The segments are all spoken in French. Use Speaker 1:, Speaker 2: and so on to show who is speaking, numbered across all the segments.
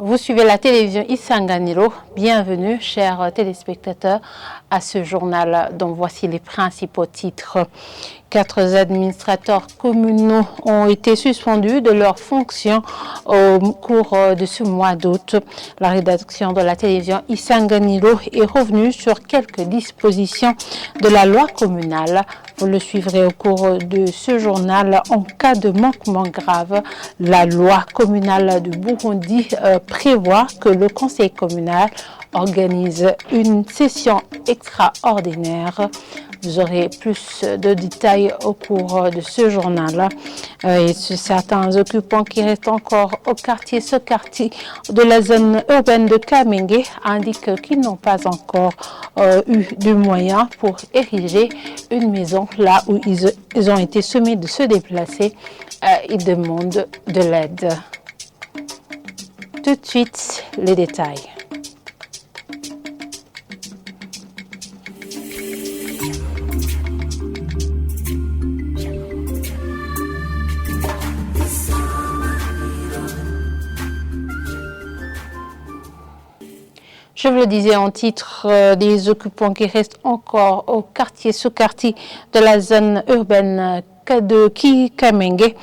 Speaker 1: Vous suivez la télévision Isanganiro. Bienvenue, chers téléspectateurs, à ce journal dont voici les principaux titres. 4 administrateurs communaux ont été suspendus de leurs fonctions au cours de ce mois d'août. La rédaction de la télévision Isanganiro est revenue sur quelques dispositions de la loi communale. Vous le suivrez au cours de ce journal. En cas de manquement grave, la loi communale du Burundi prévoit que le conseil communal organise une session extraordinaire. Vous aurez plus de détails au cours de ce journal. Et certains occupants qui restent encore au quartier Sokarti de la zone urbaine de Kamenge indiquent qu'ils n'ont pas encore eu de moyens pour ériger une maison là où ils ont été sommés de se déplacer. Ils demandent de l'aide. Tout de suite, les détails. Je vous le disais en titre, des occupants qui restent encore au quartier Sokarti de la zone urbaine de Kamenge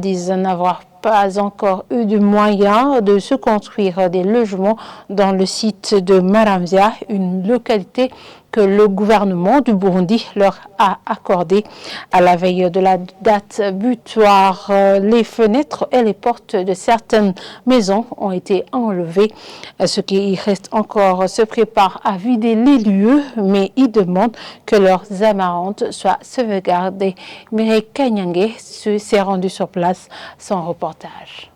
Speaker 1: disent n'avoir pas encore eu de moyens de se construire des logements dans le site de Maramzia, une localité que le gouvernement du Burundi leur a accordé à la veille de la date butoir. Les fenêtres et les portes de certaines maisons ont été enlevées. Ceux qui restent encore se préparent à vider les lieux, mais ils demandent que leurs amarantes soient sauvegardées. Mireille Kanyange s'est rendu sur place. Son reportage.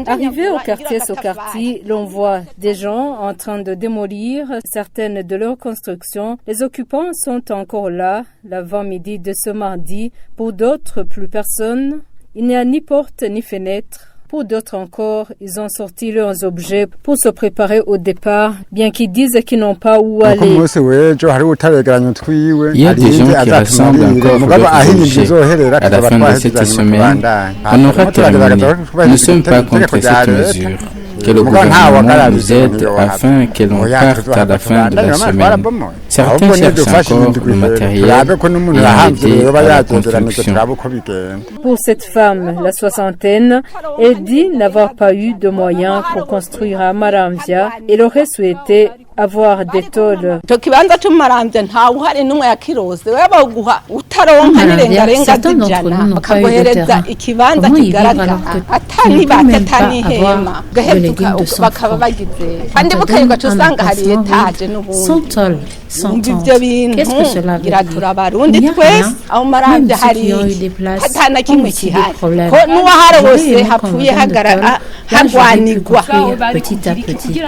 Speaker 2: Arrivé au quartier Sokarti, l'on voit des gens en train de démolir certaines de leurs constructions. Les occupants sont encore là, l'avant-midi de ce mardi. Pour d'autres, plus personne. Il n'y a ni porte ni fenêtre. Pour d'autres encore, ils ont sorti leurs objets pour se préparer au départ, bien qu'ils disent qu'ils n'ont pas où aller.
Speaker 3: Il y a des gens qui rassemblent encore leurs objets. À la fin de cette semaine, on aura terminé. Nous ne sommes pas contre cette mesure. Que le gouvernement nous aide afin que l'on parte à la fin de la semaine. Certains cherchent encore le matériel et à aider à la construction.
Speaker 2: Pour cette femme, la soixantaine, elle dit n'avoir pas eu de moyens pour construire à Maramvya. Elle aurait souhaité avoir des tôles.
Speaker 4: Certains d'entre nous n'ont pas eu de terrain. Comment y vivre alors que tu ne peux même pas avoir de légumes de son front? On te donne un appartement sans tôle, sans tente. Qu'est-ce que cela veut dire? Il n'y a rien, même ceux qui ont eu des places ont aussi des problèmes. J'aurais aimé qu'on me donne de tôle, là j'aurais pu construire petit à petit.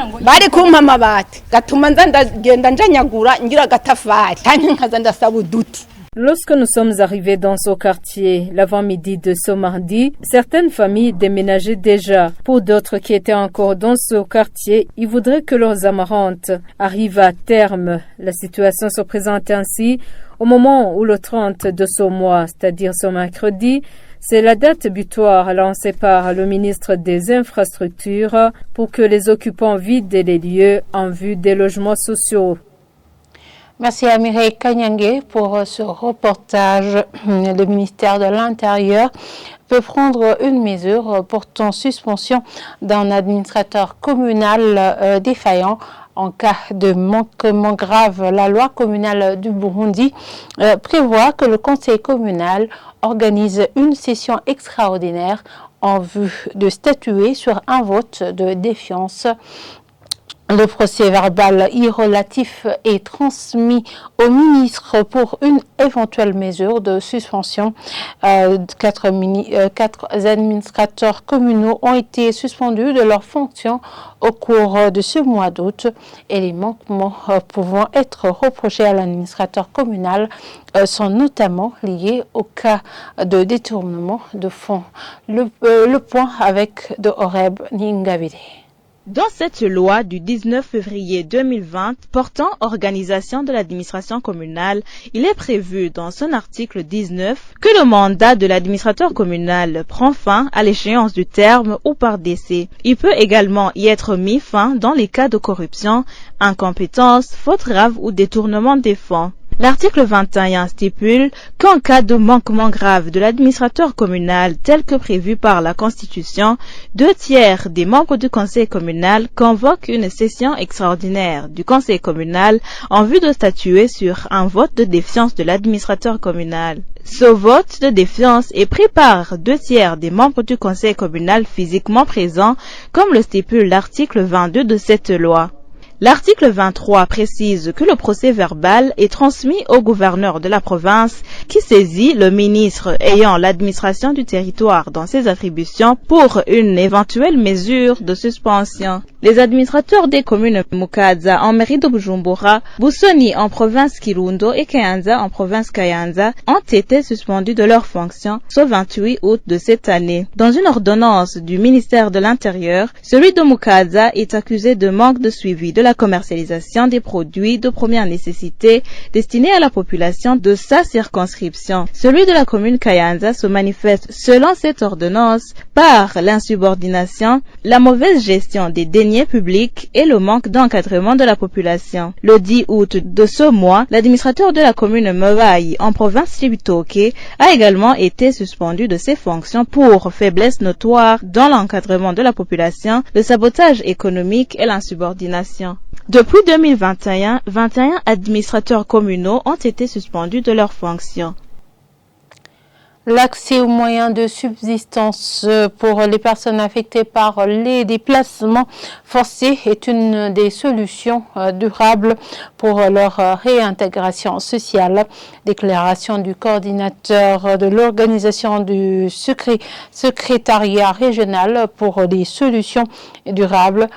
Speaker 2: Lorsque nous sommes arrivés dans ce quartier l'avant-midi de ce mardi, certaines familles déménageaient déjà. Pour d'autres qui étaient encore dans ce quartier, ils voudraient que leurs amarantes arrivent à terme. La situation se présente ainsi au moment où le 30 de ce mois, c'est-à-dire ce mercredi, c'est la date butoir lancée par le ministre des Infrastructures pour que les occupants vident les lieux en vue des logements sociaux.
Speaker 1: Merci à Mireille Kanyange pour ce reportage. Le ministère de l'Intérieur peut prendre une mesure portant suspension d'un administrateur communal défaillant en cas de manquement grave. La loi communale du Burundi prévoit que le conseil communal organise une session extraordinaire en vue de statuer sur un vote de défiance. Le procès-verbal relatif est transmis au ministre pour une éventuelle mesure de suspension. 4 administrateurs communaux ont été suspendus de leurs fonctions au cours de ce mois d'août et les manquements pouvant être reprochés à l'administrateur communal sont notamment liés au cas de détournement de fonds. Le point avec de Horeb Ningabide.
Speaker 5: Dans cette loi du 19 février 2020 portant organisation de l'administration communale, il est prévu dans son article 19 que le mandat de l'administrateur communal prend fin à l'échéance du terme ou par décès. Il peut également y être mis fin dans les cas de corruption, incompétence, faute grave ou détournement des fonds. L'article 21 stipule qu'en cas de manquement grave de l'administrateur communal tel que prévu par la Constitution, 2/3 des membres du conseil communal convoquent une session extraordinaire du conseil communal en vue de statuer sur un vote de défiance de l'administrateur communal. Ce vote de défiance est pris par 2/3 des membres du conseil communal physiquement présents, comme le stipule l'article 22 de cette loi. L'article 23 précise que le procès verbal est transmis au gouverneur de la province qui saisit le ministre ayant l'administration du territoire dans ses attributions pour une éventuelle mesure de suspension. Les administrateurs des communes Mukaza en mairie de Bujumbura, Busoni en province Kirundo et Kayanza en province Kayanza ont été suspendus de leurs fonctions ce 28 août de cette année. Dans une ordonnance du ministère de l'Intérieur, celui de Mukaza est accusé de manque de suivi de la commercialisation des produits de première nécessité destinés à la population de sa circonscription. Celui de la commune Kayanza se manifeste selon cette ordonnance par l'insubordination, la mauvaise gestion des deniers publics et le manque d'encadrement de la population. Le 10 août de ce mois, l'administrateur de la commune Mewai en province Cibitoke a également été suspendu de ses fonctions pour faiblesse notoire dans l'encadrement de la population, le sabotage économique et l'insubordination. Depuis 2021, 21 administrateurs communaux ont été suspendus de leurs fonctions.
Speaker 1: L'accès aux moyens de subsistance pour les personnes affectées par les déplacements forcés est une des solutions durables pour leur réintégration sociale. Déclaration du coordinateur de l'organisation du secrétariat régional pour les solutions durables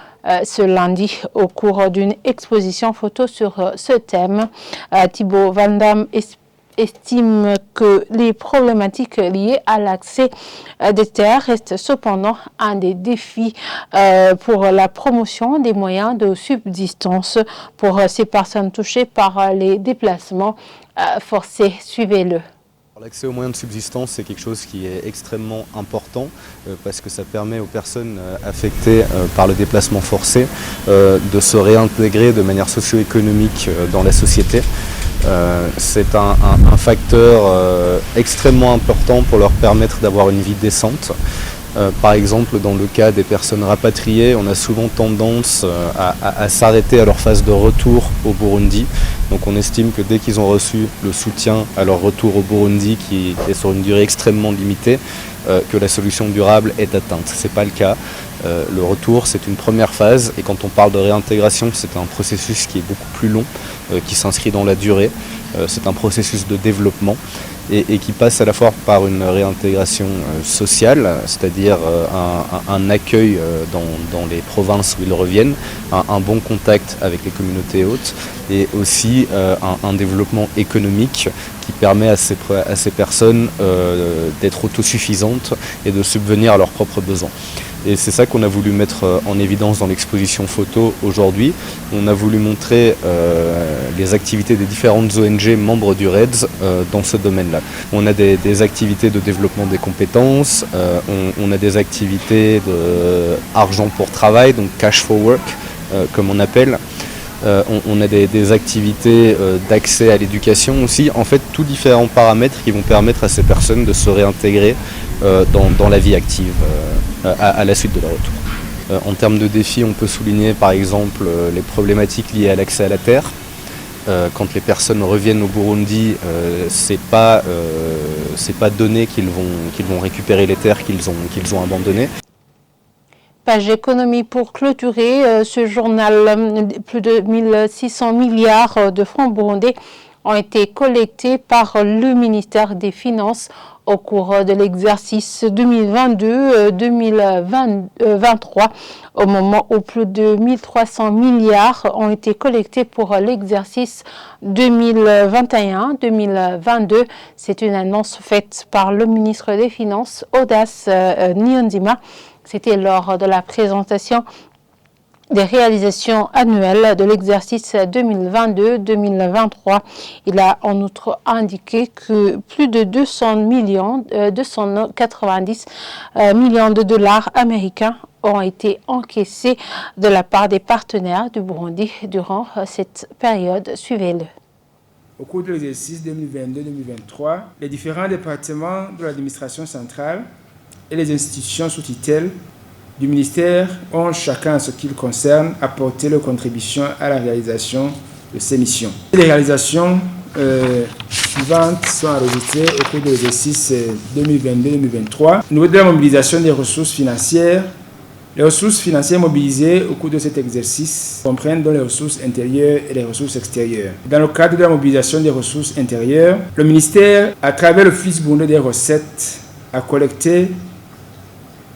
Speaker 1: ce lundi au cours d'une exposition photo sur ce thème. Thibaut Van Damme estime que les problématiques liées à l'accès des terres restent cependant un des défis pour la promotion des moyens de subsistance pour ces personnes touchées par les déplacements forcés. Suivez-le.
Speaker 6: L'accès aux moyens de subsistance, c'est quelque chose qui est extrêmement important parce que ça permet aux personnes affectées par le déplacement forcé de se réintégrer de manière socio-économique dans la société. C'est un facteur extrêmement important pour leur permettre d'avoir une vie décente. Par exemple, dans le cas des personnes rapatriées, on a souvent tendance à s'arrêter à leur phase de retour au Burundi. Donc on estime que dès qu'ils ont reçu le soutien à leur retour au Burundi, qui est sur une durée extrêmement limitée, que la solution durable est atteinte. Ce n'est pas le cas. Le retour, c'est une première phase, et quand on parle de réintégration, c'est un processus qui est beaucoup plus long, qui s'inscrit dans la durée. C'est un processus de développement et qui passe à la fois par une réintégration sociale, c'est-à-dire un accueil dans les provinces où ils reviennent, un bon contact avec les communautés hôtes, et aussi un développement économique qui permet à ces personnes d'être autosuffisantes et de subvenir à leurs propres besoins. Et c'est ça qu'on a voulu mettre en évidence dans l'exposition photo aujourd'hui. On a voulu montrer les activités des différentes ONG membres du REDS dans ce domaine-là. On a des activités de développement des compétences, on a des activités de argent pour travail, donc cash for work, comme on appelle. On a des activités d'accès à l'éducation aussi. En fait, tous différents paramètres qui vont permettre à ces personnes de se réintégrer dans la vie active à la suite de leur retour. En termes de défis, on peut souligner par exemple les problématiques liées à l'accès à la terre. Quand les personnes reviennent au Burundi, c'est pas donné qu'ils vont récupérer les terres qu'ils ont abandonnées.
Speaker 1: Page économie pour clôturer ce journal. Plus de 1600 milliards de francs burundais ont été collectés par le ministère des Finances au cours de l'exercice 2022-2023, au moment où plus de 1300 milliards ont été collectés pour l'exercice 2021-2022. C'est une annonce faite par le ministre des Finances, Audace Niyonzima. C'était lors de la présentation des réalisations annuelles de l'exercice 2022-2023. Il a en outre indiqué que plus de 290 millions de dollars américains ont été encaissés de la part des partenaires du Burundi durant cette période. Suivez-le.
Speaker 7: Au cours de l'exercice 2022-2023, les différents départements de l'administration centrale et les institutions sous tutelle du ministère ont chacun, en ce qui le concerne, apporté leur contribution à la réalisation de ces missions. Les réalisations suivantes sont enregistrées au cours de l'exercice 2022-2023. Au niveau de la mobilisation des ressources financières, les ressources financières mobilisées au cours de cet exercice comprennent donc les ressources intérieures et les ressources extérieures. Dans le cadre de la mobilisation des ressources intérieures, le ministère, à travers l'Office burundais des recettes, a collecté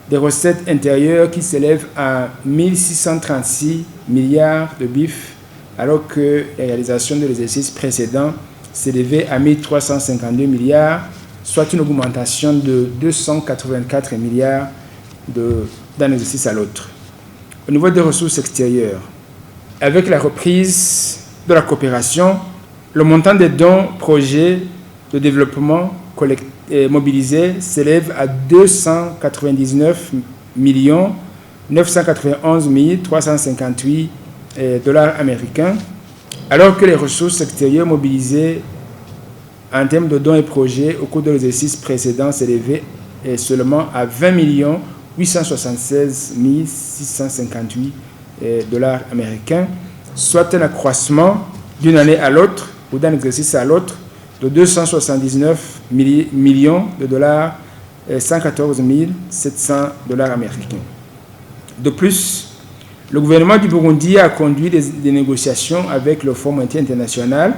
Speaker 7: des recettes intérieures qui s'élèvent à 1636 milliards de BIF, alors que les réalisations de l'exercice précédent s'élevaient à 1352 milliards, soit une augmentation de 284 milliards d'un exercice à l'autre. Au niveau des ressources extérieures, avec la reprise de la coopération, le montant des dons projets de développement mobilisés s'élève à 299 991 358 dollars américains, alors que les ressources extérieures mobilisées en termes de dons et projets au cours de l'exercice précédent s'élevaient seulement à 20 876 658 dollars américains, soit un accroissement d'une année à l'autre ou d'un exercice à l'autre de 279 millions de dollars et 114 700 dollars américains. De plus, le gouvernement du Burundi a conduit des négociations avec le Fonds monétaire international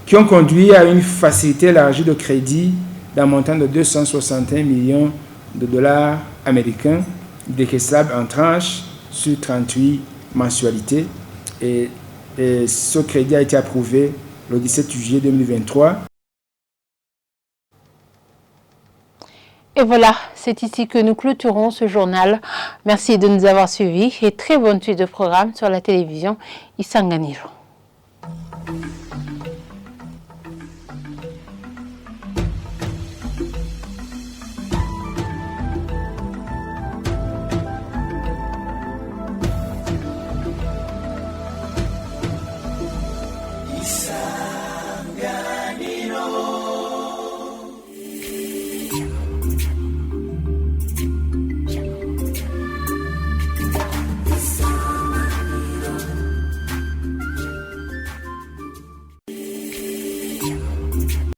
Speaker 7: qui ont conduit à une facilité élargie de crédit d'un montant de 261 millions de dollars américains décaissables en tranches sur 38 mensualités. Et ce crédit a été approuvé le 17 juillet 2023.
Speaker 1: Et voilà, c'est ici que nous clôturons ce journal. Merci de nous avoir suivis et très bonne suite de programme sur la télévision Isanganiro.